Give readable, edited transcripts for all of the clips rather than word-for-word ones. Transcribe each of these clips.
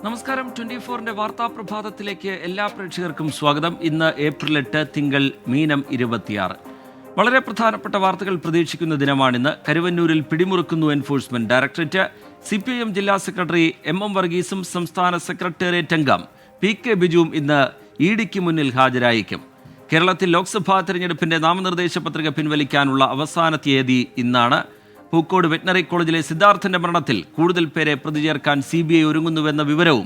നമസ്കാരം. 24-ന്റെ വാർത്താ പ്രഭാതത്തിലേക്ക് എല്ലാ പ്രേക്ഷകർക്കും സ്വാഗതം. ഇന്ന് ഏപ്രിൽ 8 തിങ്കൾ, മീനം 26. വളരെ പ്രധാനപ്പെട്ട വാർത്തകൾ പ്രതീക്ഷിക്കുന്ന ദിനമാണിന്ന്. കരുവന്നൂരിൽ പിടിമുറുക്കുന്നു എൻഫോഴ്സ്മെന്റ് ഡയറക്ടറേറ്റ്. CPIM ജില്ലാ സെക്രട്ടറി MM വർഗീസും സംസ്ഥാന സെക്രട്ടേറിയറ്റ് അംഗം PK ബിജുവും ഇന്ന് EDക്ക് മുന്നിൽ ഹാജരായേക്കും. കേരളത്തിൽ ലോക്സഭാ തെരഞ്ഞെടുപ്പിന്റെ നാമനിർദ്ദേശ പത്രിക പിൻവലിക്കാനുള്ള അവസാന തീയതി ഇന്നാണ്. പൂക്കോട് വെറ്റിനറി കോളേജിലെ സിദ്ധാർത്ഥന്റെ മരണത്തിൽ കൂടുതൽ പേരെ പ്രതി ചേർക്കാൻ CBI ഒരുങ്ങുന്നുവെന്ന വിവരവും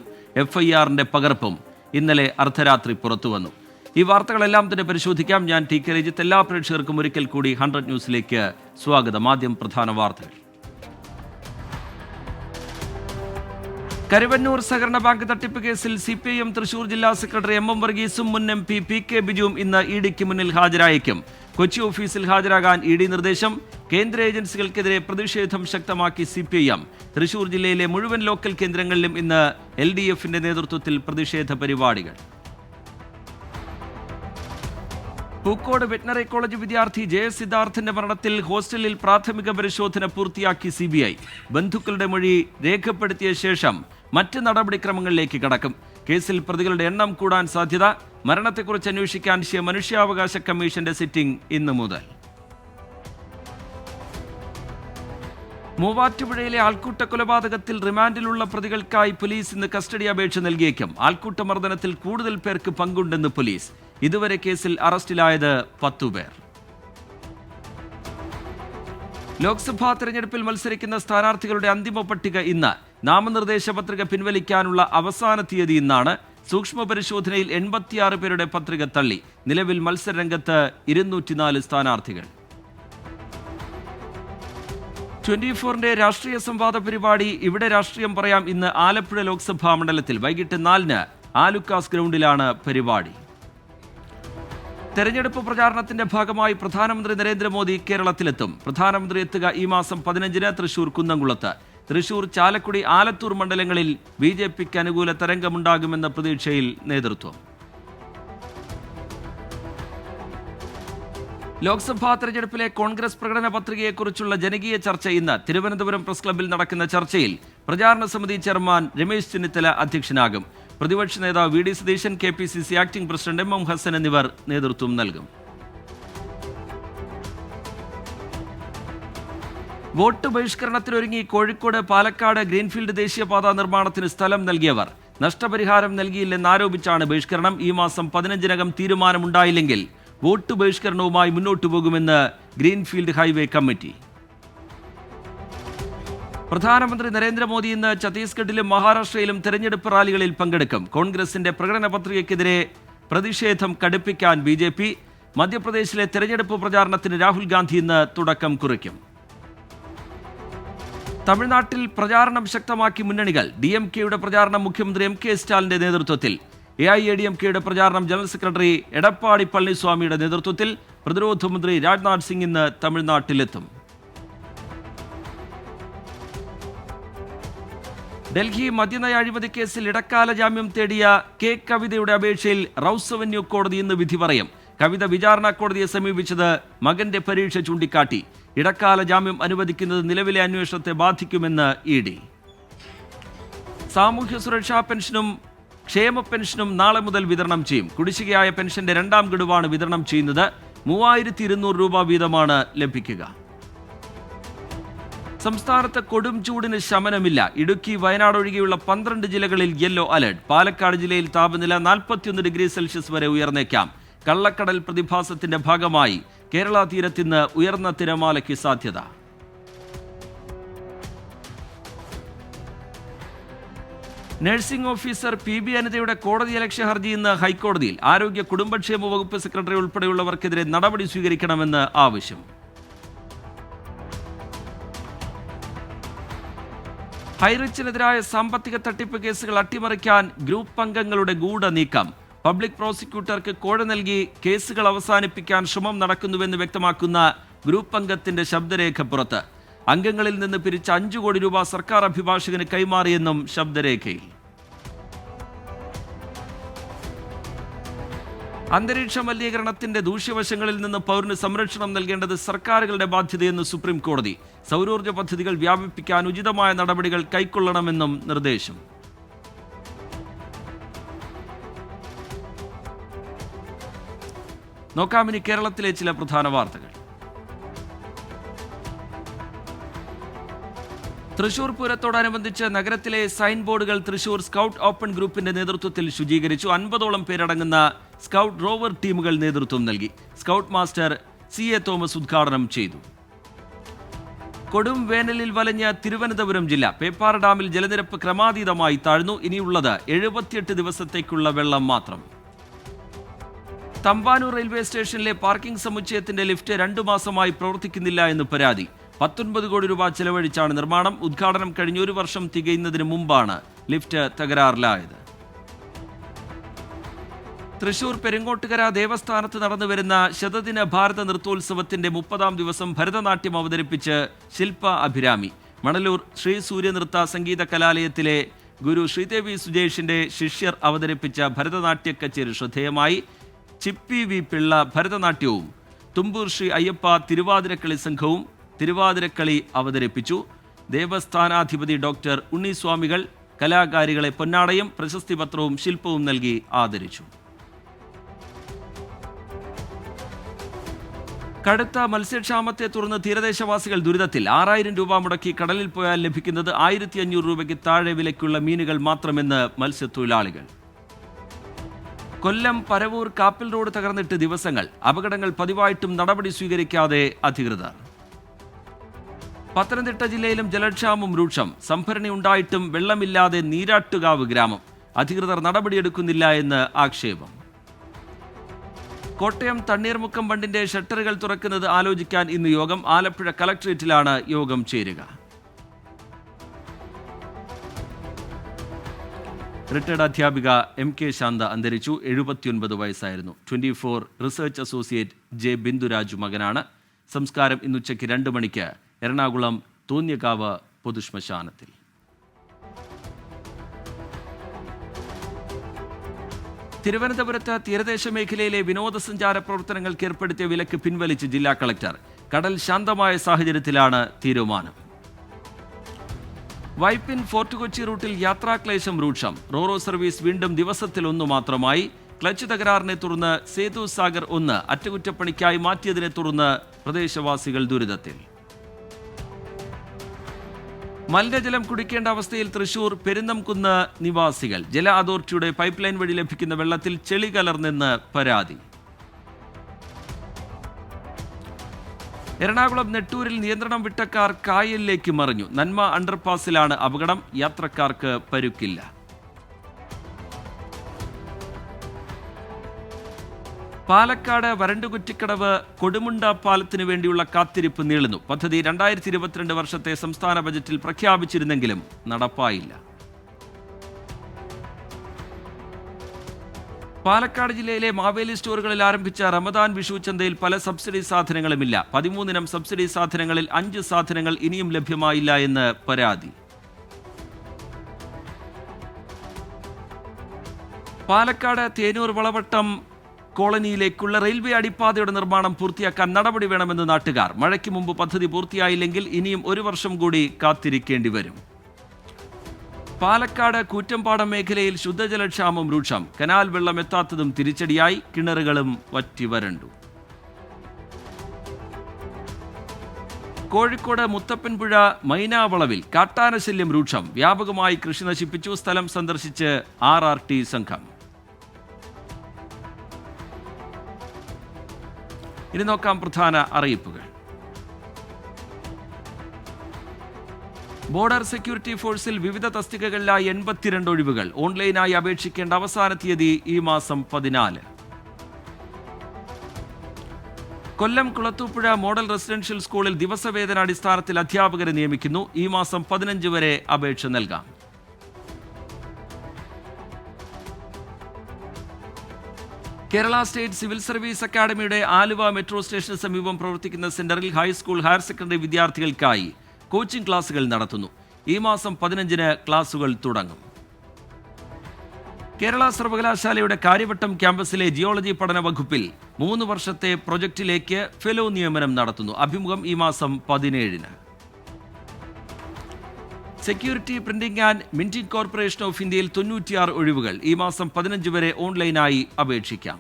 FIR-ന്റെ പകർപ്പും ഇന്നലെ അർദ്ധരാത്രി പുറത്തുവന്നു. ഈ വാർത്തകളെല്ലാം തന്നെ പരിശോധിക്കാം. ഞാൻ TK രജിത്ത്. എല്ലാ പ്രേക്ഷകർക്കും ഒരിക്കൽ കൂടി 100 ന്യൂസിലേക്ക് സ്വാഗതം. ആദ്യം പ്രധാന വാർത്തകൾ. കരുവന്നൂർ സഹകരണ ബാങ്ക് തട്ടിപ്പ് കേസിൽ CPIM തൃശൂർ ജില്ലാ സെക്രട്ടറി MM വർഗീസും മുൻ MP PK ബിജുവും ഇന്ന് EDക്ക് മുന്നിൽ ഹാജരായേക്കും. കൊച്ചി ഓഫീസിൽ ഹാജരാകാൻ ED നിർദ്ദേശം. കേന്ദ്ര ഏജൻസികൾക്കെതിരെ പ്രതിഷേധം ശക്തമാക്കി CPIM. തൃശൂർ ജില്ലയിലെ മുഴുവൻ ലോക്കൽ കേന്ദ്രങ്ങളിലും ഇന്ന് LDF-ന്റെ നേതൃത്വത്തിൽ പ്രതിഷേധ പരിപാടികൾ. പൂക്കോട് വെറ്റിനറി കോളേജ് വിദ്യാർത്ഥി സിദ്ധാർത്ഥന്റെ മരണത്തിൽ ഹോസ്റ്റലിൽ പ്രാഥമിക പരിശോധന പൂർത്തിയാക്കി CBI. ബന്ധുക്കളുടെ മൊഴി രേഖപ്പെടുത്തിയ ശേഷം മറ്റ് നടപടിക്രമങ്ങളിലേക്ക് കടക്കും. കേസിൽ പ്രതികളുടെ എണ്ണം കൂടാൻ സാധ്യത. മരണത്തെക്കുറിച്ച് അന്വേഷിക്കാൻ മനുഷ്യാവകാശ കമ്മീഷന്റെ സിറ്റിംഗ് ഇന്നു മുതൽ. മൂവാറ്റുപുഴയിലെ ആൾക്കൂട്ട കൊലപാതകത്തിൽ റിമാൻഡിലുള്ള പ്രതികൾക്കായി പോലീസ് ഇന്ന് കസ്റ്റഡി അപേക്ഷ നൽകിയേക്കും. ആൾക്കൂട്ട മർദ്ദനത്തിൽ കൂടുതൽ പേർക്ക് പങ്കുണ്ടെന്ന് പോലീസ്. ഇതുവരെ കേസിൽ അറസ്റ്റിലായത് 10 പേർ. ലോക്സഭാ തെരഞ്ഞെടുപ്പിൽ മത്സരിക്കുന്ന സ്ഥാനാർത്ഥികളുടെ അന്തിമ പട്ടിക ഇന്ന്. നാമനിർദ്ദേശ പത്രിക പിൻവലിക്കാനുള്ള അവസാന തീയതി ഇന്നാണ്. സൂക്ഷ്മ പരിശോധനയിൽ 86 പേരുടെ പത്രിക തള്ളി. നിലവിൽ മത്സരരംഗത്ത് 204 സ്ഥാനാർത്ഥികൾ. 24-ന്റെ രാഷ്ട്രീയ സംവാദ പരിപാടി ഇവിടെ രാഷ്ട്രീയം പറയാം ഇന്ന് ആലപ്പുഴ ലോക്സഭാ മണ്ഡലത്തിൽ വൈകിട്ട് 4-ന് ആലുക്കാസ് ഗ്രൗണ്ടിലാണ് പരിപാടി. തെരഞ്ഞെടുപ്പ് പ്രചാരണത്തിന്റെ ഭാഗമായി പ്രധാനമന്ത്രി നരേന്ദ്രമോദി കേരളത്തിലെത്തും. പ്രധാനമന്ത്രി എത്തുക ഈ മാസം 15-ന് തൃശൂർ കുന്നംകുളത്ത്. തൃശൂർ, ചാലക്കുടി, ആലത്തൂർ മണ്ഡലങ്ങളിൽ BJPക്ക് അനുകൂല തരംഗമുണ്ടാകുമെന്ന പ്രതീക്ഷയിൽ നേതൃത്വം. ലോക്സഭാ തെരഞ്ഞെടുപ്പിലെ കോൺഗ്രസ് പ്രകടന പത്രികയെക്കുറിച്ചുള്ള ജനകീയ ചർച്ച ഇന്ന്. തിരുവനന്തപുരം പ്രസ് ക്ലബ്ബിൽ നടക്കുന്ന ചർച്ചയിൽ പ്രചാരണ സമിതി ചെയർമാൻ രമേശ് ചെന്നിത്തല അധ്യക്ഷനാകും. പ്രതിപക്ഷ നേതാവ് VD Satheesan, KPCC acting president MM Hassan എന്നിവർ നേതൃത്വം നൽകും. വോട്ട് ബഹിഷ്കരണത്തിനൊരുങ്ങി കോഴിക്കോട്, പാലക്കാട് ഗ്രീൻഫീൽഡ് ദേശീയപാത നിർമ്മാണത്തിന് സ്ഥലം നൽകിയവർ. നഷ്ടപരിഹാരം നൽകിയില്ലെന്നാരോപിച്ചാണ് ബഹിഷ്കരണം. ഈ മാസം 15-നകം തീരുമാനമുണ്ടായില്ലെങ്കിൽ വോട്ട് ബഹിഷ്കരണവുമായി മുന്നോട്ടു പോകുമെന്ന് ഗ്രീൻഫീൽഡ് ഹൈവേ കമ്മിറ്റി. പ്രധാനമന്ത്രി നരേന്ദ്രമോദി ഇന്ന് ഛത്തീസ്ഗഡിലും മഹാരാഷ്ട്രയിലും തെരഞ്ഞെടുപ്പ് റാലികളിൽ പങ്കെടുക്കും. കോൺഗ്രസിന്റെ പ്രകടന പത്രികയ്ക്കെതിരെ പ്രതിഷേധം കടുപ്പിക്കാൻ BJP. മധ്യപ്രദേശിലെ തെരഞ്ഞെടുപ്പ് പ്രചാരണത്തിന് രാഹുൽ ഗാന്ധി ഇന്ന് തുടക്കം കുറിക്കും. തമിഴ്നാട്ടിൽ പ്രചാരണം ശക്തമാക്കി മുന്നണികൾ. DMK-യുടെ പ്രചാരണം മുഖ്യമന്ത്രി MK സ്റ്റാലിന്റെ നേതൃത്വത്തിൽ. AIADMK-യുടെ പ്രചാരണം ജനറൽ സെക്രട്ടറി എടപ്പാടി പളനിസ്വാമിയുടെ നേതൃത്വത്തിൽ. പ്രതിരോധ മന്ത്രി രാജ്നാഥ് സിംഗ് ഇന്ന് തമിഴ്നാട്ടിലെത്തും. ഡൽഹി മദ്യനയ അഴിമതി കേസിൽ ഇടക്കാല ജാമ്യം തേടിയ K കവിതയുടെ അപേക്ഷയിൽ റൌസ് അവന്യൂ കോടതി ഇന്ന് വിധി പറയും. കവിത വിചാരണ കോടതിയെ സമീപിച്ചത് മകന്റെ പരീക്ഷ ചൂണ്ടിക്കാട്ടി. ഇടക്കാല ജാമ്യം അനുവദിക്കുന്നത് നിലവിലെ അന്വേഷണത്തെ ബാധിക്കുമെന്ന് ED. സാമൂഹ്യ സുരക്ഷാ പെൻഷനും ക്ഷേമ പെൻഷനും നാളെ മുതൽ വിതരണം ചെയ്യും. കുടിശ്ശികയായ പെൻഷന്റെ 2ാം ഗഡുവാണ് വിതരണം ചെയ്യുന്നത്. 3200 രൂപ വീതമാണ് ലഭിക്കുക. സംസ്ഥാനത്ത് കൊടും ചൂടിന് ശമനമില്ല. ഇടുക്കി, വയനാട് ഒഴികെയുള്ള 12 ജില്ലകളിൽ യെല്ലോ അലർട്ട്. പാലക്കാട് ജില്ലയിൽ താപനില 41 ഡിഗ്രി സെൽഷ്യസ് വരെ ഉയർന്നേക്കാം. കള്ളക്കടൽ പ്രതിഭാസത്തിന്റെ ഭാഗമായി കേരള തീരത്തിന്ന് ഉയർന്ന തിരമാലയ്ക്ക് സാധ്യത. നഴ്സിംഗ് ഓഫീസർ PB അനിതയുടെ കോടതിയലക്ഷ്യ ഹർജി ഇന്ന് ഹൈക്കോടതിയിൽ. ആരോഗ്യ കുടുംബക്ഷേമ വകുപ്പ് സെക്രട്ടറി ഉൾപ്പെടെയുള്ളവർക്കെതിരെ നടപടി സ്വീകരിക്കണമെന്ന് ആവശ്യം. ഹൈറിച്ചിനെതിരായ സാമ്പത്തിക തട്ടിപ്പ് കേസുകൾ അട്ടിമറിക്കാൻ ഗ്രൂപ്പ് അംഗങ്ങളുടെ ഗൂഢനീക്കം. പബ്ലിക് പ്രോസിക്യൂട്ടർക്ക് കോഴ നൽകി കേസുകൾ അവസാനിപ്പിക്കാൻ ശ്രമം നടക്കുന്നുവെന്ന് വ്യക്തമാക്കുന്ന ഗ്രൂപ്പ് അംഗത്തിന്റെ ശബ്ദരേഖ പുറത്ത്. അംഗങ്ങളിൽ നിന്ന് പിരിച്ച 5 കോടി രൂപ സർക്കാർ അഭിഭാഷകന് കൈമാറിയെന്നും ശബ്ദരേഖയിൽ. അന്തരീക്ഷ മലിനീകരണത്തിന്റെ ദൂഷ്യവശങ്ങളിൽ നിന്ന് പൗരന് സംരക്ഷണം നൽകേണ്ടത് സർക്കാരുകളുടെ ബാധ്യതയെന്ന് സുപ്രീം കോടതി. സൗരോർജ്ജ പദ്ധതികൾ വ്യാപിപ്പിക്കാൻ ഉചിതമായ നടപടികൾ കൈക്കൊള്ളണമെന്നും നിർദ്ദേശം. നോക്കാം ഇനി കേരളത്തിലെ ചില പ്രധാന വാർത്തകൾ. തൃശൂർ പൂരത്തോടനുബന്ധിച്ച് നഗരത്തിലെ സൈൻ ബോർഡുകൾ തൃശൂർ സ്കൗട്ട് ഓപ്പൺ ഗ്രൂപ്പിന്റെ നേതൃത്വത്തിൽ ശുചീകരിച്ചു. 50ഓളം പേരടങ്ങുന്ന സ്കൗട്ട് റോവർ ടീമുകൾ നേതൃത്വം നൽകി. സ്കൗട്ട് മാസ്റ്റർ CA തോമസ് ഉദ്ഘാടനം ചെയ്തു. കൊടും വേനലിൽ വലഞ്ഞ തിരുവനന്തപുരം ജില്ല. പേപ്പാറ ഡാമിൽ ജലനിരപ്പ് ക്രമാതീതമായി താഴ്ന്നു. ഇനിയുള്ളത് 78 ദിവസത്തേക്കുള്ള വെള്ളം മാത്രം. തമ്പാനൂർ റെയിൽവേ സ്റ്റേഷനിലെ പാർക്കിംഗ് സമുച്ചയത്തിന്റെ ലിഫ്റ്റ് 2 മാസമായി പ്രവർത്തിക്കുന്നില്ല എന്ന് പരാതി. 19 കോടി രൂപ ചെലവഴിച്ചാണ് നിർമ്മാണം. ഉദ്ഘാടനം കഴിഞ്ഞ 1 വർഷം തികയുന്നതിന് മുമ്പാണ് ലിഫ്റ്റ് തകരാറിലായത്. തൃശൂർ പെരിങ്ങോട്ടുകര ദേവസ്ഥാനത്ത് നടന്നുവരുന്ന ശതദിന ഭാരത നൃത്തോത്സവത്തിന്റെ 30ാം ദിവസം ഭരതനാട്യം അവതരിപ്പിച്ച് ശില്പ അഭിരാമി. മണലൂർ ശ്രീ സൂര്യനൃത്ത സംഗീത കലാലയത്തിലെ ഗുരു ശ്രീദേവി സുജേഷിന്റെ ശിഷ്യർ അവതരിപ്പിച്ച ഭരതനാട്യ കച്ചേരി ശ്രദ്ധേയമായി. ചിപ്പി വി പിള്ള ഭരതനാട്യവും തുമ്പൂർ ശ്രീ അയ്യപ്പ തിരുവാതിരക്കളി സംഘവും തിരുവാതിരക്കളി അവതരിപ്പിച്ചു. ദേവസ്ഥാനാധിപതി ഡോക്ടർ ഉണ്ണിസ്വാമികൾ കലാകാരികളെ പൊന്നാടയും പ്രശസ്തി പത്രവും ശില്പവും നൽകി ആദരിച്ചു. കടുത്ത മത്സ്യക്ഷാമത്തെ തുടർന്ന് തീരദേശവാസികൾ ദുരിതത്തിൽ. 6000 രൂപ മുടക്കി കടലിൽ പോയാൽ ലഭിക്കുന്നത് 1500 രൂപയ്ക്ക് താഴെ വിലയ്ക്കുള്ള മീനുകൾ മാത്രമെന്ന് മത്സ്യത്തൊഴിലാളികൾ. കൊല്ലം പരവൂർ കാപ്പിൽ റോഡ് തകർന്നിട്ട് ദിവസങ്ങൾ. അപകടങ്ങൾ പതിവായിട്ടും നടപടി സ്വീകരിക്കാതെ അധികൃതർ. പത്തനംതിട്ട ജില്ലയിലും ജലക്ഷാമം രൂക്ഷം. സംഭരണി ഉണ്ടായിട്ടും വെള്ളമില്ലാതെ നീരാട്ടുകാവ് ഗ്രാമം. അധികൃതർ നടപടിയെടുക്കുന്നില്ല എന്ന് ആക്ഷേപം. കോട്ടയം തണ്ണീർമുക്കം ബണ്ടിന്റെ ഷട്ടറുകൾ തുറക്കുന്നത് ആലോചിക്കാൻ ഇന്ന് യോഗം. ആലപ്പുഴ കളക്ടറേറ്റിലാണ് യോഗം ചേരുക. റിട്ടയർഡ് അധ്യാപിക MK ശാന്ത അന്തരിച്ചു. 79 വയസ്സായിരുന്നു. 24 റിസർച്ച് അസോസിയേറ്റ് J ബിന്ദുരാജു മകനാണ്. സംസ്കാരം ഇന്നുച്ചയ്ക്ക് 2 മണിക്ക് എറണാകുളം തോന്നിയകാവ് പൊതുശ്മശാനത്തിൽ. തിരുവനന്തപുരത്ത് തീരദേശ മേഖലയിലെ വിനോദസഞ്ചാര പ്രവർത്തനങ്ങൾക്ക് ഏർപ്പെടുത്തിയ വിലക്ക് പിൻവലിച്ച് ജില്ലാ കളക്ടർ. കടൽ ശാന്തമായ സാഹചര്യത്തിലാണ് തീരുമാനം. വൈപ്പിൻ ഫോർട്ട് കൊച്ചി റൂട്ടിൽ യാത്രാക്ലേശം രൂക്ഷം. റോറോ സർവീസ് വീണ്ടും ദിവസത്തിൽ 1 മാത്രമായി. ക്ലച്ച് തകരാറിനെ തുടർന്ന് സേതു സാഗർ 1 അറ്റകുറ്റപ്പണിക്കായി മാറ്റിയതിനെ തുടർന്ന് പ്രദേശവാസികൾ ദുരിതത്തിൽ. മലിനജലം കുടിക്കേണ്ട അവസ്ഥയിൽ തൃശൂർ പെരുന്നംകുന്ന് നിവാസികൾ. ജല അതോറിറ്റിയുടെ പൈപ്പ് ലൈൻ വഴി ലഭിക്കുന്ന വെള്ളത്തിൽ ചെളി കലർന്നെന്ന് പരാതി. എറണാകുളം നെട്ടൂരിൽ നിയന്ത്രണം വിട്ട കാർ കായലിലേക്ക് മറിഞ്ഞു. നന്മ അണ്ടർപാസിലാണ് അപകടം. യാത്രക്കാർക്ക് പരുക്കില്ല. പാലക്കാട് വരണ്ടുകുറ്റിക്കടവ് കൊടുമുണ്ട പാലത്തിനു വേണ്ടിയുള്ള കാത്തിരിപ്പ് നീളുന്നു. പദ്ധതി 2022 വർഷത്തെ സംസ്ഥാന ബജറ്റിൽ പ്രഖ്യാപിച്ചിരുന്നെങ്കിലും നടപ്പായില്ല. പാലക്കാട് ജില്ലയിലെ മാവേലി സ്റ്റോറുകളിൽ ആരംഭിച്ച റമദാൻ വിഷു ചന്തയിൽ പല സബ്സിഡി സാധനങ്ങളുമില്ല. 13 ഇനം സബ്സിഡി സാധനങ്ങളിൽ 5 സാധനങ്ങൾ ഇനിയും ലഭ്യമായില്ല എന്ന് പരാതി. പാലക്കാട് തേനൂർ വളവട്ടം കോളനിയിലേക്കുള്ള റെയിൽവേ അടിപ്പാതയുടെ നിർമ്മാണം പൂർത്തിയാക്കാൻ നടപടി വേണമെന്ന് നാട്ടുകാർ. മഴയ്ക്ക് മുമ്പ് പദ്ധതി പൂർത്തിയായില്ലെങ്കിൽ ഇനിയും 1 വർഷം കൂടി കാത്തിരിക്കേണ്ടി വരും. പാലക്കാട് കൂറ്റമ്പാടം മേഖലയിൽ ശുദ്ധജലക്ഷാമം രൂക്ഷം. കനാൽ വെള്ളം എത്താത്തതും തിരിച്ചടിയായി. കിണറുകളും വറ്റി വരണ്ടു. കോഴിക്കോട് മുത്തപ്പൻപുഴ മൈനാവളവിൽ കാട്ടാനശല്യം രൂക്ഷം. വ്യാപകമായി കൃഷി നശിപ്പിച്ചു. സ്ഥലം സന്ദർശിച്ച് RRT സംഘം. ഇനി നോക്കാം പ്രധാന അറിയിപ്പുകൾ. ബോർഡർ സെക്യൂരിറ്റി ഫോഴ്സിൽ വിവിധ തസ്തികകളിലായി 82 ഒഴിവുകൾ. ഓൺലൈനായി അപേക്ഷിക്കേണ്ട അവസാന തീയതി ഈ മാസം 14. കൊല്ലം കുളത്തൂപ്പുഴ മോഡൽ റെസിഡൻഷ്യൽ സ്കൂളിൽ ദിവസവേതന അടിസ്ഥാനത്തിൽ അധ്യാപകരെ നിയമിക്കുന്നു. ഈ മാസം 15 വരെ അപേക്ഷ നൽകാം. കേരള സ്റ്റേറ്റ് സിവിൽ സർവീസ് അക്കാദമിയുടെ ആലുവ മെട്രോ സ്റ്റേഷന് സമീപം പ്രവർത്തിക്കുന്ന സെന്ററിൽ ഹൈസ്കൂൾ ഹയർ സെക്കൻഡറി വിദ്യാർത്ഥികൾക്കായി കോച്ചിംഗ് ക്ലാസുകൾ നടത്തുന്നു. ഈ മാസം 15-ന് ക്ലാസുകൾ തുടങ്ങും. കേരള സർവകലാശാലയുടെ കാര്യവട്ടം ക്യാമ്പസിലെ ജിയോളജി പഠന വകുപ്പിൽ 3 വർഷത്തെ പ്രൊജക്റ്റിലേക്ക് ഫെലോ നിയമനം നടത്തുന്നു. അഭിമുഖം ഈ മാസം 17-ന്. Security printing and minting corporation of ഇന്ത്യയിൽ 96 ഒഴിവുകൾ. ഈ മാസം 15 വരെ ഓൺലൈനായി അപേക്ഷിക്കാം.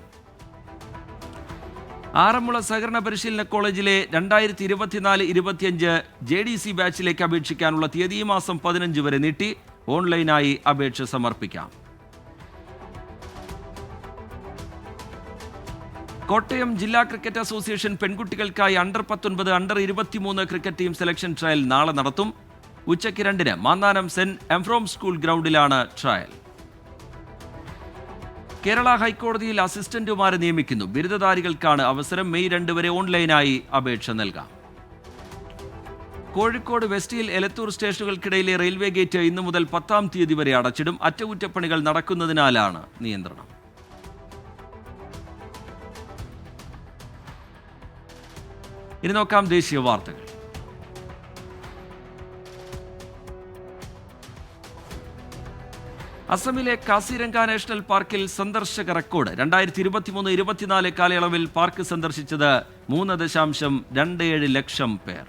ആറന്മുള സഹകരണ പരിശീലന കോളേജിലെ 2024-25 JDC ബാച്ചിലേക്ക് അപേക്ഷിക്കാനുള്ള തീയതി ഈ മാസം 15 വരെ നീട്ടി. ഓൺലൈനായി അപേക്ഷ സമർപ്പിക്കാം. കോട്ടയം ജില്ലാ ക്രിക്കറ്റ് അസോസിയേഷൻ പെൺകുട്ടികൾക്കായി അണ്ടർ-19, അണ്ടർ-23 ക്രിക്കറ്റ് ടീം സെലക്ഷൻ ട്രയൽ നാളെ നടത്തും. ഉച്ചയ്ക്ക് 2-ന് മാന്നാനം സെന്റ് എംഫ്രോം സ്കൂൾ ഗ്രൗണ്ടിലാണ് ട്രയൽ. കേരള ഹൈക്കോടതിയിൽ അസിസ്റ്റന്റുമാരെ നിയമിക്കുന്നു. ബിരുദധാരികൾക്കാണ് അവസരം. മെയ് 2 വരെ ഓൺലൈനായി അപേക്ഷ നൽകാം. കോഴിക്കോട് വെസ്റ്റ് ഹിൽ എലത്തൂർ സ്റ്റേഷനുകൾക്കിടയിലെ റെയിൽവേ ഗേറ്റ് ഇന്നു മുതൽ 10-ാം തീയതി വരെ അടച്ചിടും. അറ്റകുറ്റപ്പണികൾ നടക്കുന്നതിനാലാണ് നിയന്ത്രണം. ഇനി നോക്കാം ദേശീയ വാർത്തകൾ. അസമിലെ കാസിരംഗ നാഷണൽ പാർക്കിൽ സന്ദർശക റെക്കോർഡ്. 2023-24 കാലയളവിൽ പാർക്ക് സന്ദർശിച്ചത് 3.27 ലക്ഷം പേർ.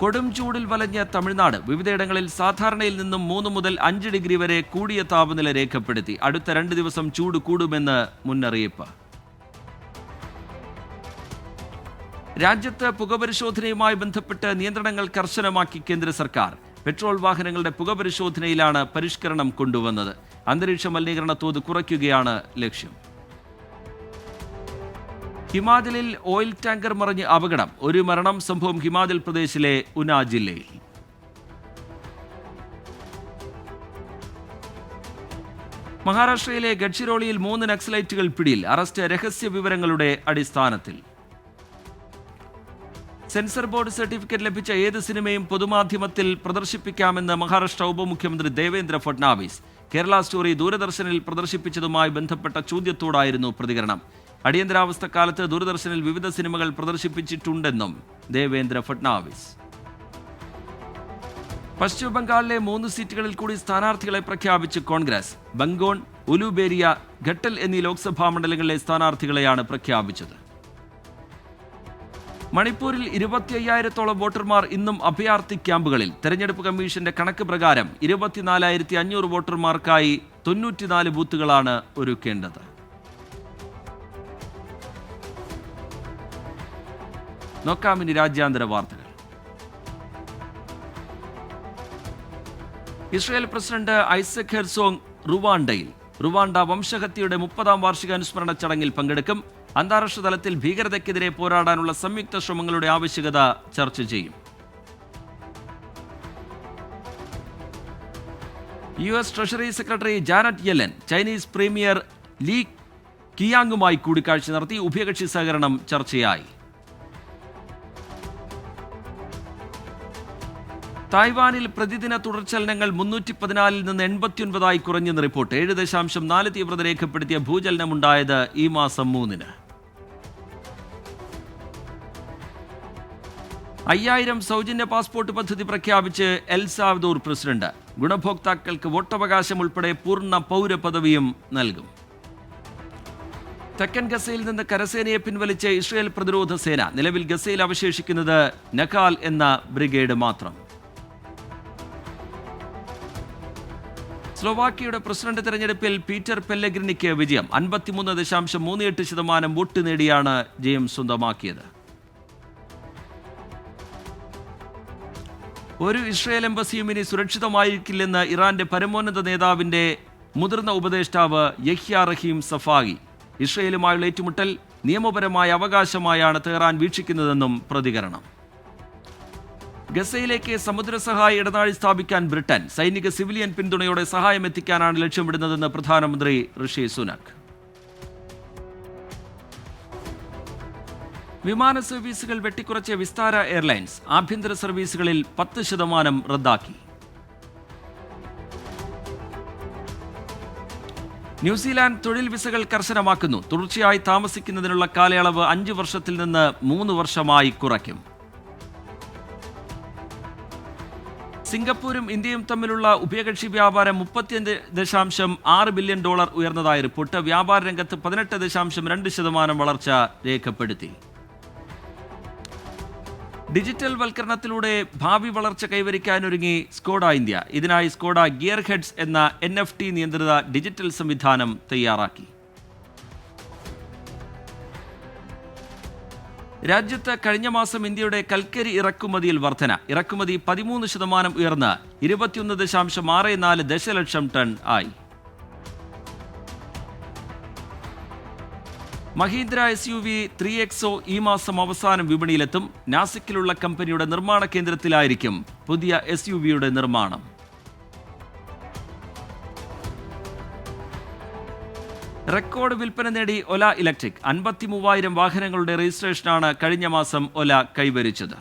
കൊടും ചൂടിൽ വലഞ്ഞ തമിഴ്നാട്. വിവിധയിടങ്ങളിൽ സാധാരണയിൽ നിന്നും 3 മുതൽ 5 ഡിഗ്രി വരെ കൂടിയ താപനില രേഖപ്പെടുത്തി. അടുത്ത 2 ദിവസം ചൂട് കൂടുമെന്ന് മുന്നറിയിപ്പ്. രാജ്യത്ത് പുകപരിശോധനയുമായി ബന്ധപ്പെട്ട് നിയന്ത്രണങ്ങൾ കർശനമാക്കി കേന്ദ്ര സർക്കാർ. പെട്രോൾ വാഹനങ്ങളുടെ പുകപരിശോധനയിലാണ് പരിഷ്കരണം കൊണ്ടുവന്നത്. അന്തരീക്ഷ മലിനീകരണ തോത് കുറയ്ക്കുകയാണ് ലക്ഷ്യം. ഹിമാചലിൽ ഓയിൽ ടാങ്കർ മറിഞ്ഞ് അപകടം. ഒരു മരണം. സംഭവം ഹിമാചൽ പ്രദേശിലെ ഉന ജില്ലയിൽ. മഹാരാഷ്ട്രയിലെ ഗഡ്ചിരോളിയിൽ 3 നക്സലൈറ്റുകൾ പിടിയിൽ. അറസ്റ്റ് രഹസ്യ വിവരങ്ങളുടെ അടിസ്ഥാനത്തിൽ. സെൻസർ ബോർഡ് സർട്ടിഫിക്കറ്റ് ലഭിച്ച ഏത് സിനിമയും പൊതുമാധ്യമത്തിൽ പ്രദർശിപ്പിക്കാമെന്ന് മഹാരാഷ്ട്ര ഉപമുഖ്യമന്ത്രി ദേവേന്ദ്ര ഫട്നാവിസ്. കേരള സ്റ്റോറി ദൂരദർശനിൽ പ്രദർശിപ്പിച്ചതുമായി ബന്ധപ്പെട്ട ചോദ്യത്തോടായിരുന്നു പ്രതികരണം. അടിയന്തരാവസ്ഥ കാലത്ത് ദൂരദർശനിൽ വിവിധ സിനിമകൾ പ്രദർശിപ്പിച്ചിട്ടുണ്ടെന്നും ദേവേന്ദ്ര ഫട്നാവിസ്. പശ്ചിമ ബംഗാളിലെ 3 സീറ്റുകളിൽ കൂടി സ്ഥാനാർത്ഥികളെ പ്രഖ്യാപിച്ച് കോൺഗ്രസ്. ബംഗോൺ, ഉലുബേരിയ, ഘട്ടൽ എന്നീ ലോക്സഭാ മണ്ഡലങ്ങളിലെ സ്ഥാനാർത്ഥികളെയാണ് പ്രഖ്യാപിച്ചത്. മണിപ്പൂരിൽ 25,000-ഓളം വോട്ടർമാർ ഇന്നും അഭയാർത്ഥി ക്യാമ്പുകളിൽ. തെരഞ്ഞെടുപ്പ് കമ്മീഷന്റെ കണക്ക് പ്രകാരം 24,500 വോട്ടർമാർക്കായി 94 ബൂത്തുകളാണ് ഒരുക്കേണ്ടത്. നോക്കാം ഇനി രാജ്യാന്തര വാർത്തകൾ. ഇസ്രായേൽ പ്രസിഡന്റ് ഐസക് ഹെർസോഗ് റുവാണ്ടയിൽ. റുവാണ്ട വംശഹത്യയുടെ 30-ാം വാർഷികാനുസ്മരണ ചടങ്ങിൽ പങ്കെടുക്കും. അന്താരാഷ്ട്ര തലത്തിൽ ഭീകരതയ്ക്കെതിരെ പോരാടാനുള്ള സംയുക്ത ശ്രമങ്ങളുടെ ആവശ്യകത ചർച്ച ചെയ്യും. US treasury secretary Janet Yellen Chinese premier Li കിയാങ്ങുമായി കൂടിക്കാഴ്ച നടത്തി. ഉഭയകക്ഷി സഹകരണം ചർച്ചയായി. തായ്വാനിൽ പ്രതിദിന തുടർചലനങ്ങൾ 314-ൽ നിന്ന് 89-ആയി കുറഞ്ഞെന്ന് റിപ്പോർട്ട്. 7.4 തീവ്രത രേഖപ്പെടുത്തിയ ഭൂചലനമുണ്ടായത് ഈ മാസം 3-ന്. 5000 സൗജന്യ പാസ്പോർട്ട് പദ്ധതി പ്രഖ്യാപിച്ച് എൽ സാൽവദോർ പ്രസിഡന്റ്. ഗുണഭോക്താക്കൾക്ക് വോട്ടവകാശം ഉൾപ്പെടെ പൂർണ്ണ പൗരപദവിയും നൽകും. തെക്കൻ ഗസയിൽ നിന്ന് കരസേനയെ പിൻവലിച്ച് ഇസ്രായേൽ പ്രതിരോധ സേന. നിലവിൽ ഗസയിൽ അവശേഷിക്കുന്നത് നഖാൽ എന്ന ബ്രിഗേഡ് മാത്രം. സ്ലോവാക്യയുടെ പ്രസിഡന്റ് തെരഞ്ഞെടുപ്പിൽ പീറ്റർ പെല്ലഗ്രിനിക്ക് വിജയം. 53.38% വോട്ട് നേടിയാണ് ജയം സ്വന്തമാക്കിയത്. ഒരു ഇസ്രായേൽ എംബസിയും ഇനി സുരക്ഷിതമായിരിക്കില്ലെന്ന് ഇറാന്റെ പരമോന്നത നേതാവിന്റെ മുതിർന്ന ഉപദേഷ്ടാവ് യഹ്യ റഹീം സഫായി. ഇസ്രായേലുമായുള്ള ഏറ്റുമുട്ടൽ നിയമപരമായ അവകാശമായാണ് തെഹ്റാൻ വീക്ഷിക്കുന്നതെന്നും പ്രതികരണം. ഗസയിലേക്ക് സമുദ്ര സഹായ ഇടനാഴി സ്ഥാപിക്കാൻ ബ്രിട്ടൻ. സൈനിക സിവിലിയൻ പിന്തുണയോടെ സഹായം എത്തിക്കാനാണ് ലക്ഷ്യമിടുന്നതെന്ന് പ്രധാനമന്ത്രി ഋഷി സുനക്. വിമാന സർവീസുകൾ വെട്ടിക്കുറച്ച വിസ്താര എയർലൈൻസ്. ആഭ്യന്തര സർവീസുകളിൽ 10% റദ്ദാക്കി. ന്യൂസിലാൻഡ് തൊഴിൽ വിസകൾ കർശനമാക്കുന്നു. തുടർച്ചയായി താമസിക്കുന്നതിനുള്ള കാലയളവ് 5 വർഷത്തിൽ നിന്ന് 3 വർഷമായി കുറയ്ക്കും. സിംഗപ്പൂരും ഇന്ത്യയും തമ്മിലുള്ള ഉഭയകക്ഷി വ്യാപാരം $35.6 ബില്യൺ ഉയർന്നതായി റിപ്പോർട്ട്. വ്യാപാര രംഗത്ത് 18.2% വളർച്ച രേഖപ്പെടുത്തി. ഡിജിറ്റൽ വൽക്കരണത്തിലൂടെ ഭാവി വളർച്ച കൈവരിക്കാനൊരുങ്ങി സ്കോഡ ഇന്ത്യ. ഇതിനായി സ്കോഡ ഗിയർ ഹെഡ്സ് എന്ന NFT നിയന്ത്രിത ഡിജിറ്റൽ സംവിധാനം തയ്യാറാക്കി. രാജ്യത്ത് കഴിഞ്ഞ മാസം ഇന്ത്യയുടെ കൽക്കരി ഇറക്കുമതിയിൽ വർധന. ഇറക്കുമതി 13% ഉയർന്ന് 21.64 ദശലക്ഷം ടൺ ആയി. മഹീന്ദ്ര SUV 3XO ഈ മാസം അവസാനം വിപണിയിലെത്തും. നാസിക്കിലുള്ള കമ്പനിയുടെ നിർമ്മാണ കേന്ദ്രത്തിലായിരിക്കും പുതിയ SUVയുടെ നിർമ്മാണം. റെക്കോർഡ് വിൽപ്പന നേടി ഒല ഇലക്ട്രിക്. 53,000 വാഹനങ്ങളുടെ രജിസ്ട്രേഷനാണ് കഴിഞ്ഞ മാസം ഒല കൈവരിച്ചത്.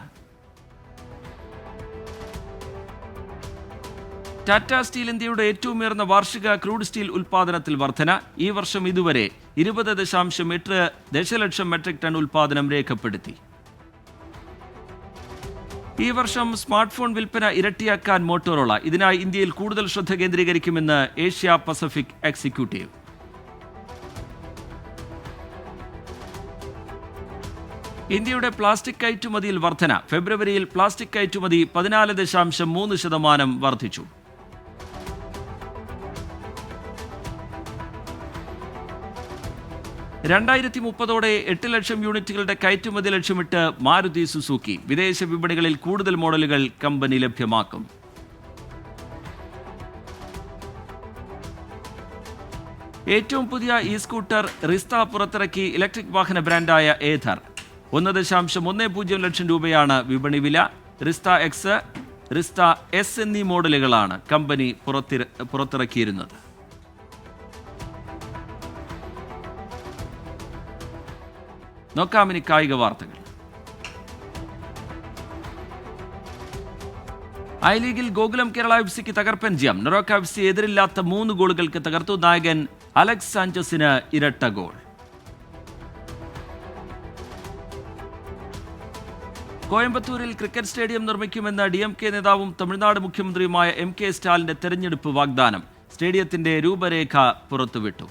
ടാറ്റ സ്റ്റീൽ ഇന്ത്യയുടെ ഏറ്റവും ഉയർന്ന വാർഷിക ക്രൂഡ് സ്റ്റീൽ ഉൽപ്പാദനത്തിൽ വർധന. ഈ വർഷം ഇതുവരെ 20.8 ദശലക്ഷം മെട്രിക് ടൺ ഉൽപ്പാദനം രേഖപ്പെടുത്തി. ഈ വർഷം സ്മാർട്ട് ഫോൺ വിൽപ്പന ഇരട്ടിയാക്കാൻ മോട്ടോറോള. ഇതിനായി ഇന്ത്യയിൽ കൂടുതൽ ശ്രദ്ധ കേന്ദ്രീകരിക്കുമെന്ന് ഏഷ്യ പസഫിക് എക്സിക്യൂട്ടീവ്. ഇന്ത്യയുടെ പ്ലാസ്റ്റിക് കയറ്റുമതിയിൽ വർധന. ഫെബ്രുവരിയിൽ പ്ലാസ്റ്റിക് കയറ്റുമതി 14.3% വർദ്ധിച്ചു. (2030) 8 ലക്ഷം യൂണിറ്റുകളുടെ കയറ്റുമതി ലക്ഷ്യമിട്ട് മാരുതി സുസുക്കി. വിദേശ വിപണികളിൽ കൂടുതൽ മോഡലുകൾ കമ്പനി ലഭ്യമാക്കും. ഏറ്റവും പുതിയ സ്കൂട്ടർ റിസ്ത പുറത്തിറക്കി. ഇലക്ട്രിക് വാഹന ബ്രാൻഡായ ഏഥർ. 1.10 ലക്ഷം രൂപയാണ് വിപണി വില. റിസ്ത എക്സ്, റിസ്ത എസ് എന്നീ മോഡലുകളാണ് കമ്പനി പുറത്തിറക്കിയിരുന്നത്. നോക്കാമിനി കായിക വാർത്തകൾ. ഐ ലീഗിൽ ഗോകുലം കേരള FC തകർപ്പൻ ജയം. നൊറോക്ക FC എതിരില്ലാത്ത 3 ഗോളുകൾക്ക് തകർത്തു. നായകൻ അലക്സ് സാഞ്ചസിന് ഇരട്ട ഗോൾ. കോയമ്പത്തൂരിൽ ക്രിക്കറ്റ് സ്റ്റേഡിയം നിർമ്മിക്കുമെന്ന DMK നേതാവും തമിഴ്നാട് മുഖ്യമന്ത്രിയുമായ MK സ്റ്റാലിന്റെ തെരഞ്ഞെടുപ്പ് വാഗ്ദാനം. സ്റ്റേഡിയത്തിന്റെ രൂപരേഖ പുറത്തുവിട്ടു.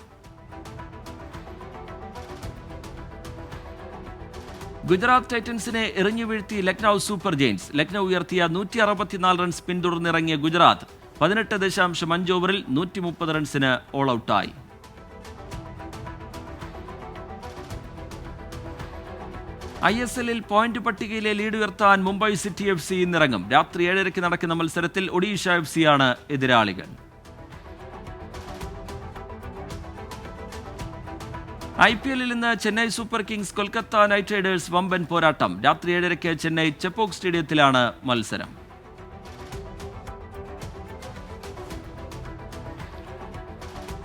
ഗുജറാത്ത് ടൈറ്റൻസിനെ എറിഞ്ഞു വീഴ്ത്തി ലക്നൌ സൂപ്പർ ജയൻസ്. ലക്നൌ ഉയർത്തിയ 164 റൺസ് പിന്തുടർന്നിറങ്ങിയ ഗുജറാത്ത് 18.5 ഓവറിൽ 130 റൺസിന് ഓൾ ഔട്ടായി. ISLൽ പോയിന്റ് പട്ടികയിലെ ലീഡ് ഉയർത്താൻ മുംബൈ സിറ്റി FC ഇന്നിറങ്ങും. രാത്രി 7:30 നടക്കുന്ന മത്സരത്തിൽ ഒഡീഷ FC ആണ് എതിരാളികൾ. IPLൽ ഇന്ന് Chennai super Kings Kolkata night Riders വമ്പൻ പോരാട്ടം. രാത്രി 7:30 ചെന്നൈ ചെപ്പോക്ക് സ്റ്റേഡിയത്തിലാണ് മത്സരം.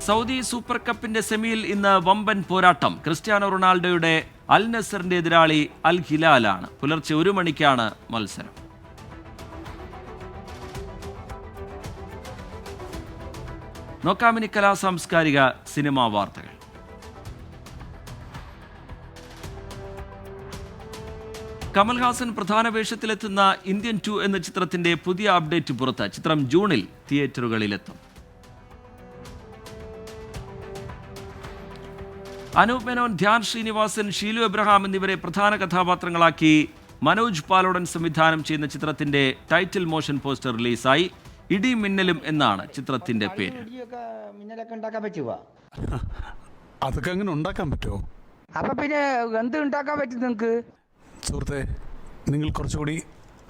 സൗദി സൂപ്പർ കപ്പിന്റെ സെമിയിൽ ഇന്ന് വമ്പൻ പോരാട്ടം. ക്രിസ്ത്യാനോ റൊണാൾഡോയുടെ അൽ നസറിന്റെ എതിരാളി അൽ ഹിലാലാണ്. പുലർച്ചെ 1 മണിക്കാണ് മത്സരം. നോക്കാമിനി കലാ സാംസ്കാരിക സിനിമാ വാർത്തകൾ. കമൽഹാസൻ പ്രധാന വേഷത്തിലെത്തുന്ന ഇന്ത്യൻ 2 എന്ന ചിത്രത്തിന്റെ പുതിയ അപ്ഡേറ്റ് പുറത്ത്. ചിത്രം ജൂണിൽ തിയേറ്ററുകളിലെത്തും. അനൂപ് മേനോൻ, ധ്യാൻ ശ്രീനിവാസൻ, ഷീലു എബ്രഹാം എന്നിവരെ പ്രധാന കഥാപാത്രങ്ങളാക്കി മനോജ് പാലോടൻ സംവിധാനം ചെയ്യുന്ന ചിത്രത്തിന്റെ ടൈറ്റിൽ മോഷൻ പോസ്റ്റർ റിലീസായി. ഇടി മിന്നലും എന്നാണ് ചിത്രത്തിന്റെ പേര്. അതൊക്കെ അങ്ങനെ ഉണ്ടാക്കാൻ പറ്റുമോ? അപ്പൊ പിന്നെ എന്ത് ഉണ്ടാക്കാൻ പറ്റും നിങ്ങൾക്ക്? സുഹൃത്തെ, നിങ്ങൾ കുറച്ചുകൂടി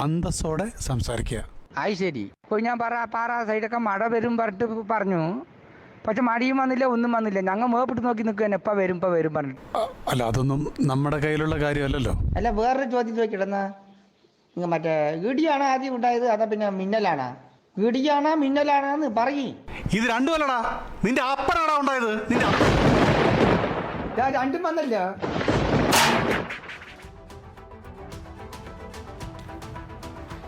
അന്തസ്സോടെ സംസാരിക്കുക. ആയി ശരി. ഇപ്പോൾ ഞാൻ പാറ സൈഡൊക്കെ മഴ വരും പറഞ്ഞിട്ട് പറഞ്ഞു. പക്ഷെ മടിയും വന്നില്ല, ഒന്നും വന്നില്ല. ഞങ്ങൾ മേപ്പിട്ട് നോക്കി നിൽക്കുക. എപ്പോൾ വരും പറഞ്ഞു. അല്ല, അതൊന്നും നമ്മുടെ കയ്യിലുള്ള കാര്യമല്ലല്ലോ. അല്ല, വേറൊരു ചോദ്യം ചോദിക്കിടന്നാ, മറ്റേ ഇടിയാണോ ആദ്യം ഉണ്ടായത് അതാ പിന്നെ മിന്നലാണോ? ഇടിയാണോ മിന്നലാണെന്ന് പറയും. ഇത് രണ്ടുമല്ലടാ, നിന്റെ അപ്പനാടാ ഉണ്ടായത്. രണ്ടും വന്നല്ലോ.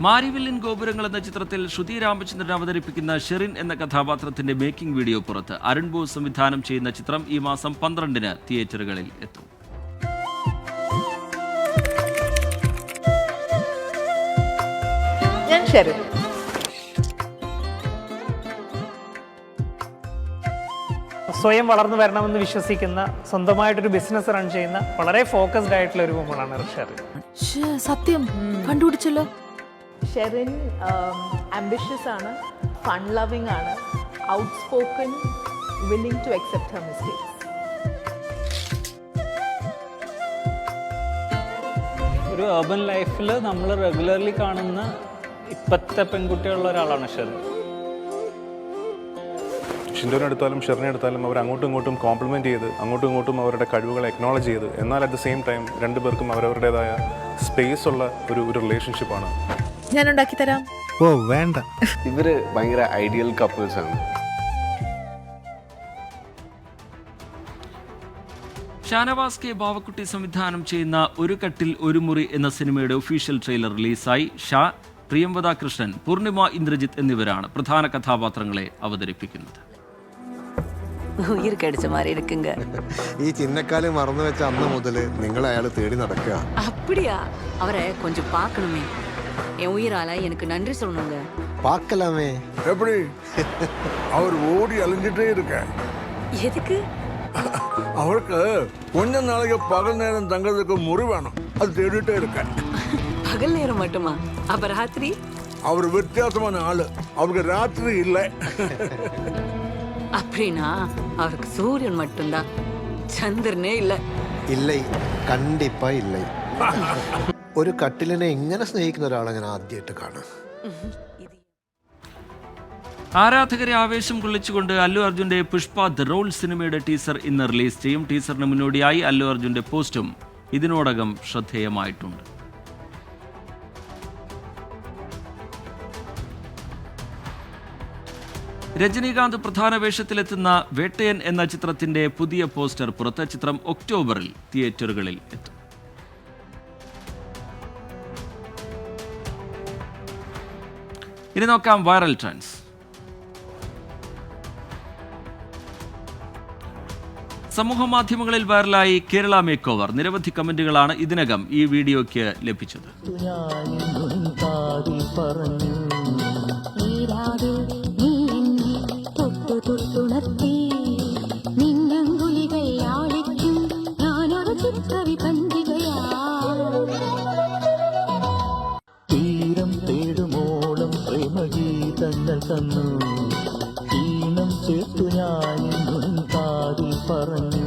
മാരിവില്ലിൻ ഗോപുരങ്ങൾ എന്ന ചിത്രത്തിൽ ശ്രുതി രാമചന്ദ്രൻ അവതരിപ്പിക്കുന്ന ഷെറിൻ എന്ന കഥാപാത്രത്തിന്റെ മേക്കിംഗ് വീഡിയോ പുറത്ത്. അരുൺ ബോസ് സംവിധാനം ചെയ്യുന്ന ചിത്രം ഈ മാസം 12-ന് തിയേറ്ററുകളിൽ എത്തും. ഞാൻ ഷെറിൻ. സ്വയം വളർന്നു വരണമെന്ന് വിശ്വസിക്കുന്ന, സ്വന്തമായിട്ടൊരു ബിസിനസ് റൺ ചെയ്യുന്ന, വളരെ ഫോക്കസ്ഡ് ആയിട്ടുള്ള ഒരു വുമണാണ് ഷെറിൻ. സത്യം കണ്ടുപിടിച്ചല്ലോ. ഷെറിൻ ആംബിഷ്യസ് ആണ്, ഫൺ ലവിങ് ആണ്, outspoken, willing to accept her mistakes. ഒരു urban ലൈഫിൽ നമ്മൾ റെഗുലർലി കാണുന്ന ഇപ്പോഴത്തെ പെൺകുട്ടികളുള്ള ഒരാളാണ് ഷെറിൻ. ഷിൻഡോനെ എടുത്താലും ഷെറിനെ എടുത്താലും അവർ അങ്ങോട്ടും ഇങ്ങോട്ടും കോംപ്ലിമെൻറ്റ് ചെയ്ത് അങ്ങോട്ടും ഇങ്ങോട്ടും അവരുടെ കഴിവുകൾ എക്നോളജ് ചെയ്ത് എന്നാൽ അറ്റ് ദ സെയിം ടൈം രണ്ടുപേർക്കും അവരവരുടേതായ സ്പേസ് ഉള്ള ഒരു റിലേഷൻഷിപ്പാണ്. ഞാൻ ഉണ്ടാക്കി തരാം. ഓ വേണ്ട. ഇവര് ഭയങ്കര ഐഡിയൽ കപ്പിൾസ് ആണ്. ഷാനവാസ് കെ ബാവക്കുട്ടി സംവിധാനം ചെയ്യുന്ന ഒരു കട്ടിൽ ഒരു മുറി എന്ന സിനിമയുടെ ഒഫീഷ്യൽ ട്രെയിലർ റിലീസായി. ഷാ, പ്രിയംവദ കൃഷ്ണൻ, പൂർണിമ ഇന്ദ്രജിത്ത് എന്നിവരാണ് പ്രധാന കഥാപാത്രങ്ങളെ അവതരിപ്പിക്കുന്നത്. ഉയിർ കടിച്ച മാറി ഇരിക്കുങ്ക. ഈ ചിന്നക്കാല് മറന്നു വെച്ച അന്ന് മുതൽ നിങ്ങൾ അയാൾ തേടി നടക്കുക. அப்படியா? அவரை கொஞ்சம் பார்க்கணுமே. என் உயிரால எனக்கு நன்றி சொல்லணுங்க. பார்க்கலாமே. எப்படி? அவர் ஓடி அலைஞ்சிட்டே இருக்க. எதுக்கு? அவருக்கு கொஞ்ச நாளைக்கு பகல் நேரம் தங்கிறதுக்கு முറി வேணும். அது தேடிட்டே இருக்க. பகல் நேரம் மட்டுமா? அப்ப ராத்திரி? அவர் வித்தியாசமான ஆளு. அவருக்கு ராத்திரி இல்லை. அப்படின்னா அவருக்கு சூரியன் மட்டும்தான், ചന്ദ്രനേ ഇല്ല. ഇല്ല, കണ്ടിപ്പാ ഇല്ല. ഒരു കട്ടിലിനെ എങ്ങനെ സ്നേഹിക്കുന്ന ഒരാളെ ഞാൻ ആദ്യമായിട്ട് കാണാം. ആരാധകരെ ആവേശം കൊള്ളിച്ചുകൊണ്ട് അല്ലു അർജുന്റെ പുഷ്പ ദ റോൾ സിനിമയുടെ ടീസർ ഇന്ന് റിലീസ് ചെയ്യും. ടീസറിന് മുന്നോടിയായി അല്ലു അർജുന്റെ പോസ്റ്റും ഇതിനോടകം ശ്രദ്ധേയമായിട്ടുണ്ട്. രജനീകാന്ത് പ്രധാന വേഷത്തിലെത്തുന്ന വേട്ടയൻ എന്ന ചിത്രത്തിന്റെ പുതിയ പോസ്റ്റർ പുറത്ത്. ചിത്രം ഒക്ടോബറിൽ തിയേറ്ററുകളിൽ എത്തും. ഇനി നോക്കാം വൈറൽ ട്രെൻഡ്സ്. സമൂഹ മാധ്യമങ്ങളിൽ വൈറലായി കേരള മേക്ക് ഓവർ. നിരവധി കമന്റുകളാണ് ഇതിനകം ഈ വീഡിയോയ്ക്ക് ലഭിച്ചത്. തീരം തേടുമോളം പ്രേമഗീതങ്ങൾ തന്നു, ഈണം ചേർത്തു ഞാൻ കാതിൽ പറഞ്ഞു.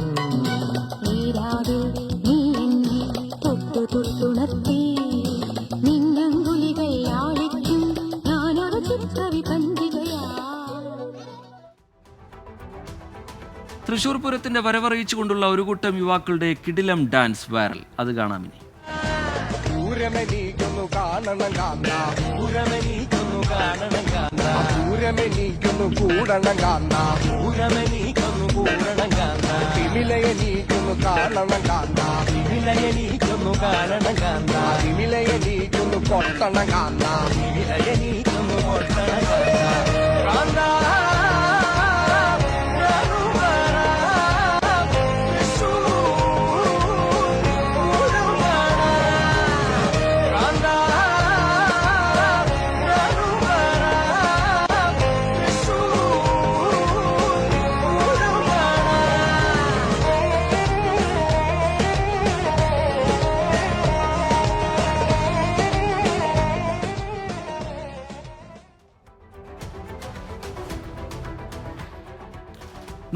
തൃശൂർ പൂരത്തിന്റെ വരവറിയിച്ചുകൊണ്ടുള്ള ഒരു കൂട്ടം യുവാക്കളുടെ കിടിലം ഡാൻസ് വൈറൽ. അത് കാണാം ഇനി.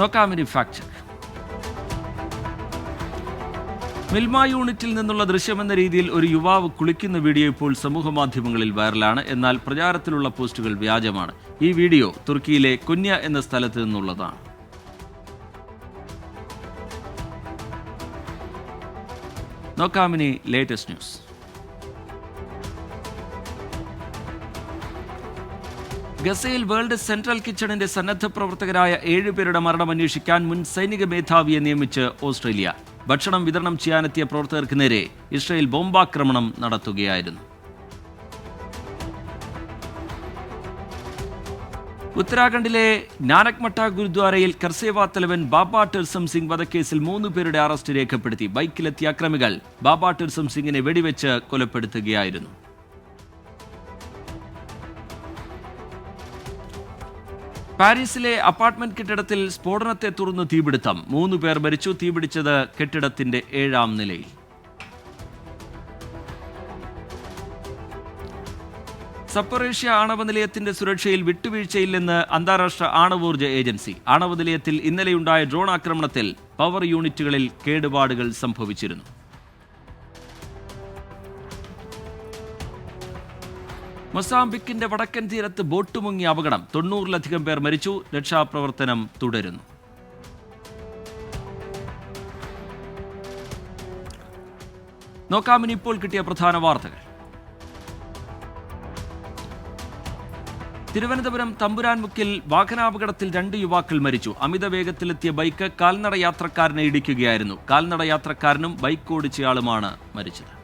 നോക്കാം ഇനി ഫാക്ട് ചെക്ക്. മിൽമ യൂണിറ്റിൽ നിന്നുള്ള ദൃശ്യമെന്ന രീതിയിൽ ഒരു യുവാവ് കുളിക്കുന്ന വീഡിയോ ഇപ്പോൾ സമൂഹ മാധ്യമങ്ങളിൽ വൈറലാണ്. എന്നാൽ പ്രചാരത്തിലുള്ള പോസ്റ്റുകൾ വ്യാജമാണ്. ഈ വീഡിയോ തുർക്കിയിലെ കൊന്യ എന്ന സ്ഥലത്ത് നിന്നുള്ളതാണ്. നോക്കാം ഇനി ലേറ്റസ്റ്റ് ന്യൂസ്. ഗസയിൽ വേൾഡ് സെൻട്രൽ കിച്ചണിന്റെ സന്നദ്ധ പ്രവർത്തകരായ 7 പേരുടെ മരണം അന്വേഷിക്കാൻ മുൻ സൈനിക മേധാവിയെ നിയമിച്ച് ഓസ്ട്രേലിയ. ഭക്ഷണം വിതരണം ചെയ്യാനെത്തിയ പ്രവർത്തകർക്ക് നേരെ ഇസ്രയേൽ ബോംബാക്രമണം നടത്തുകയായിരുന്നു. ഉത്തരാഖണ്ഡിലെ നാനക്മട്ട ഗുരുദ്വാരയിൽ കർസേവ തലവൻ ബാബ ടിർസം സിംഗ് വധക്കേസിൽ 3 പേരുടെ അറസ്റ്റ് രേഖപ്പെടുത്തി. ബൈക്കിലെത്തിയ അക്രമികൾ ബാബ ടിർസം സിംഗിനെ വെടിവെച്ച് കൊലപ്പെടുത്തുകയായിരുന്നു. പാരീസിലെ അപ്പാർട്ട്മെന്റ് കെട്ടിടത്തിൽ സ്ഫോടനത്തെ തുടർന്ന് തീപിടുത്തം. 3 പേർ മരിച്ചു. തീപിടിച്ചത് കെട്ടിടത്തിന്റെ 7ാം നിലയിൽ. സപ്പറേഷ്യ ആണവ നിലയത്തിന്റെ സുരക്ഷയിൽ വിട്ടുവീഴ്ചയില്ലെന്ന് അന്താരാഷ്ട്ര ആണവോർജ്ജ ഏജൻസി. ആണവ നിലയത്തിൽ ഇന്നലെയുണ്ടായ ഡ്രോൺ ആക്രമണത്തിൽ പവർ യൂണിറ്റുകളിൽ കേടുപാടുകൾ സംഭവിച്ചിരുന്നു. മൊസാംബിക്കിന്റെ വടക്കൻ തീരത്ത് ബോട്ട് മുങ്ങിയ അപകടം 90-ലധികം പേർ മരിച്ചു. രക്ഷാപ്രവർത്തനം തുടരുന്നു. നോക്കാമിനി ഇപ്പോൾ കിട്ടിയ പ്രധാന വാർത്തകൾ. തിരുവനന്തപുരം തമ്പുരാൻമുക്കിൽ വാഹനാപകടത്തിൽ 2 യുവാക്കൾ മരിച്ചു. അമിത വേഗത്തിലെത്തിയ ബൈക്ക് കാൽനട യാത്രക്കാരനെ ഇടിക്കുകയായിരുന്നു. കാൽനട യാത്രക്കാരനും ബൈക്ക് ഓടിച്ചയാളുമാണ് മരിച്ചത്.